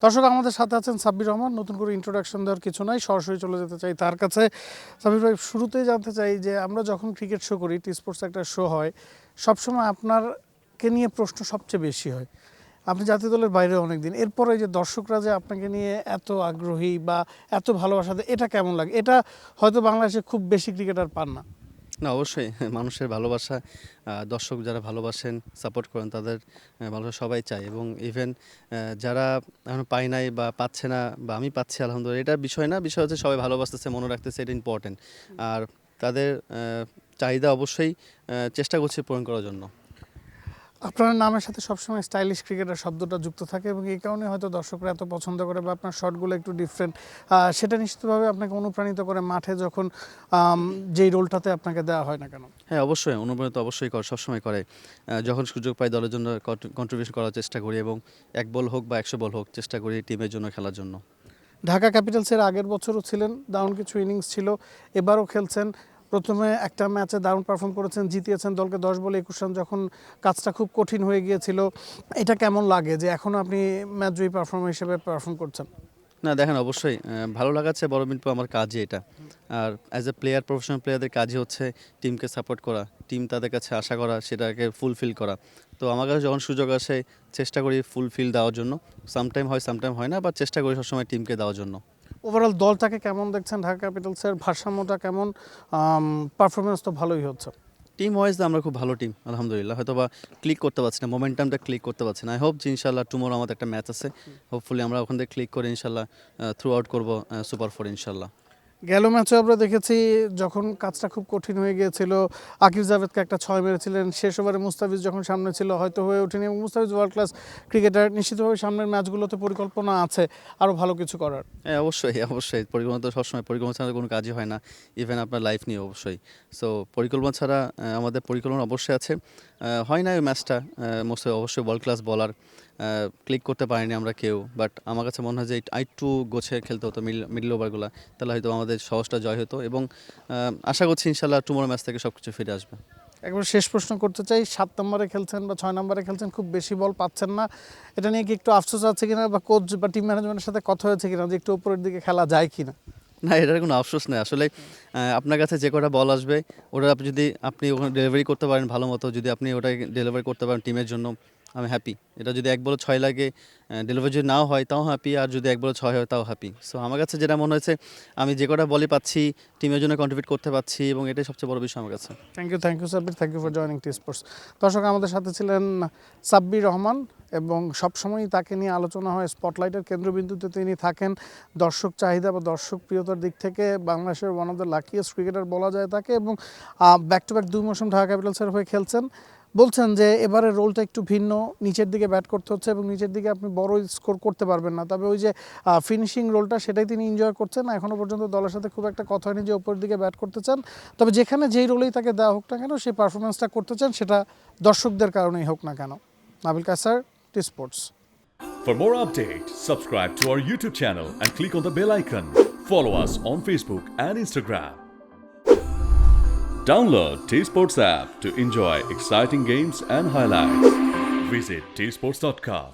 দর্শক আমাদের সাথে আছেন সাব্বির রহমান। নতুন করে ইন্ট্রোডাকশন দেওয়ার কিছু নাই, সরাসরি চলে যেতে চাই তার কাছে। সাব্বির ভাই, শুরুতেই জানতে চাই যে আমরা যখন ক্রিকেট শো করি, টি স্পোর্টস একটা শো হয়, সবসময় আপনারকে নিয়ে প্রশ্ন সবচেয়ে বেশি হয়। আপনি জাতীয় দলের বাইরে অনেক দিন, এরপরে যে দর্শকরা যে আপনাকে নিয়ে এত আগ্রহী বা এত ভালোবাসা দেয়, এটা কেমন লাগে? এটা হয়তো বাংলাদেশে খুব বেশি ক্রিকেটার পান না। না, অবশ্যই মানুষের ভালোবাসা, দর্শক যারা ভালোবাসেন, সাপোর্ট করেন, তাদের ভালোবাসা সবাই চায়। এবং ইভেন যারা এখন পায় নাই বা পাচ্ছে না, বা আমি পাচ্ছি আলহামদুলিল্লাহ, এটা বিষয় না। বিষয় হচ্ছে সবাই ভালোবাসতেছে, মনে রাখতেছে, এটা ইম্পর্টেন্ট। আর তাদের চাহিদা অবশ্যই চেষ্টা করছি পূরণ করার জন্য। আপনার নামের সাথে সবসময় স্টাইলিশ ক্রিকেটার শব্দটা যুক্ত থাকে এবং এই কারণে হয়তো দর্শকরা এত পছন্দ করে, বা আপনার শটগুলো একটু ডিফারেন্ট। সেটা নিশ্চিতভাবে আপনাকে অনুপ্রাণিত করে মাঠে যখন যেই রোলটাতে আপনাকে দেওয়া হয় না কেন। হ্যাঁ, অবশ্যই অনুপ্রাণিত অবশ্যই করে, সবসময় করে। যখন সুযোগ পাই দলের জন্য কন্ট্রিবিউশন করার চেষ্টা করি, এবং 1 বল হোক বা 100 বল হোক, চেষ্টা করি টিমের জন্য খেলার জন্য। ঢাকা ক্যাপিটালসের আগের বছরও ছিলেন, দারুণ কিছু ইনিংস ছিল, এবারও খেলছেন। প্রথমে একটা ম্যাচে দারুণ পারফর্ম করেছেন, জিতিয়েছেন দলকে 10 বলে 21 রান, যখন কাজটা খুব কঠিন হয়ে গিয়েছিল। এটা কেমন লাগে যে এখনও আপনি ম্যাচ জয়ী পারফর্মার হিসেবে পারফর্ম করছেন? না, দেখেন, অবশ্যই ভালো লাগাচ্ছে। বড় মিনপো আমার কাজই এটা। আর অ্যাজ এ প্লেয়ার, প্রফেশনাল প্লেয়ারদের কাজই হচ্ছে টিমকে সাপোর্ট করা, টিম তাদের কাছে আশা করা, সেটাকে ফুলফিল করা। তো আমার কাছে যখন সুযোগ আসে, চেষ্টা করি ফুলফিল দেওয়ার জন্য। সামটাইম হয়, সামটাইম হয় না, বাট চেষ্টা করি সবসময় টিমকে দেওয়ার জন্য। ওভারঅল দলটাকে কেমন দেখছেন? ঢাকা ক্যাপিটালসের ভারসাম্যটা কেমন? পারফরমেন্স তো ভালোই হচ্ছে। টিম ওয়াইজ আমরা খুব ভালো টিম আলহামদুলিল্লাহ। হয়তো বা ক্লিক করতে পারছি না, মোমেন্টামটা ক্লিক করতে পারছি না। আই হোপ যে ইনশাল্লাহ টুমোরো আমাদের একটা ম্যাচ আছে, হোপফুলি আমরা ওখান থেকে ক্লিক করে ইনশাল্লাহ থ্রু আউট করবো সুপার 4 ইনশাল্লাহ। গেল ম্যাচে আমরা দেখেছি যখন কাজটা খুব কঠিন হয়ে গিয়েছিল, আকিব জাভেদকে একটা 6 মেরেছিলেন। শেষ ওভারে মুস্তাফিজ যখন সামনে ছিল, হয়তো হয়ে ওঠেনি, এবং মুস্তাফিজ ওয়ার্ল্ড ক্লাস ক্রিকেটার। নিশ্চিতভাবে সামনের ম্যাচগুলোতে পরিকল্পনা আছে আরও ভালো কিছু করার। হ্যাঁ, অবশ্যই অবশ্যই পরিকল্পনা তো সবসময়, পরিকল্পনা ছাড়া কোনো কাজই হয় না, ইভেন আপনার লাইফ নিয়ে অবশ্যই। সো পরিকল্পনা ছাড়া আমাদের পরিকল্পনা অবশ্যই আছে। হয় না ওই ম্যাচটা, অবশ্যই ওয়ার্ল্ড ক্লাস বলার, ক্লিক করতে পারিনি আমরা কেউ। বাট আমার কাছে মনে হয় যে একটু গোছে খেলতে হতো মিডল ওভারগুলো, তাহলে হয়তো আমাদের সহজটা জয় হতো। এবং আশা করছি ইনশাল্লাহ টুমোরো ম্যাচ থেকে সব কিছু ফিরে আসবে। একবার শেষ প্রশ্ন করতে চাই, 7 নম্বরে খেলছেন বা 6 নম্বরে খেলছেন, খুব বেশি বল পাচ্ছেন না, এটা নিয়ে কি একটু আফসোস আছে কিনা, বা কোচ বা টিম ম্যানেজমেন্টের সাথে কথা হয়েছে কিনা যে একটু উপরের দিকে খেলা যায় কিনা? না, এটার কোনো আফসোস নেই আসলে। আপনার কাছে যে কটা বল আসবে, ওটা আপনি ওখানে ডেলিভারি করতে পারেন ভালো মতো, যদি আপনি ওটা ডেলিভারি করতে পারেন টিমের জন্য, আমি হ্যাপি। এটা যদি 1 বলে 6 লাগে, ডেলিভারি যদি নাও হয় তাও হ্যাপি, আর যদি 1 বলে 6 হয় তাও হ্যাপি। সো আমার কাছে যেটা মনে হয়েছে, আমি যে কটা বলই পাচ্ছি টিমের জন্য কন্ট্রিবিউট করতে পারছি, এবং এটাই সবচেয়ে বড় বিষয় আমার কাছে। Thank you Sabbir, thank you for joining T Sports. দর্শক আমাদের সাথে ছিলেন সাব্বির রহমান, এবং সবসময়ই তাকে নিয়ে আলোচনা হয়, স্পটলাইটের কেন্দ্রবিন্দুতে তিনি থাকেন। দর্শক চাহিদা বা দর্শক প্রিয়তার দিক থেকে বাংলাদেশের one of the luckiest cricketer বলা যায় তাকে, এবং ব্যাক টু ব্যাক 2 মৌসুম ঢাকা ক্যাপিটালসের হয়ে খেলছেন। বলছেন যে এবারের রোলটা একটু ভিন্ন, নিচের দিকে ব্যাট করতে হচ্ছে, এবং নিচের দিকে আপনি বড় স্কোর করতে পারবেন না, তবে ওই যে ফিনিশিং রোলটা, সেটাই তিনি এনজয় করছেন। এখনও পর্যন্ত দলের সাথে খুব একটা কথা হয়নি যে ওপরের দিকে ব্যাট করতে চান, তবে যেখানে যেই রোলেই তাকে দেওয়া হোক না কেন, সেই পারফরমেন্সটা করতে চান, সেটা দর্শকদের কারণেই হোক না কেন। Nabil কাসার, T Sports. For more updates, subscribe to our YouTube channel and click on the bell icon. Follow us on Facebook and Instagram. Download T-Sports app to enjoy exciting games and highlights. Visit tsports.com.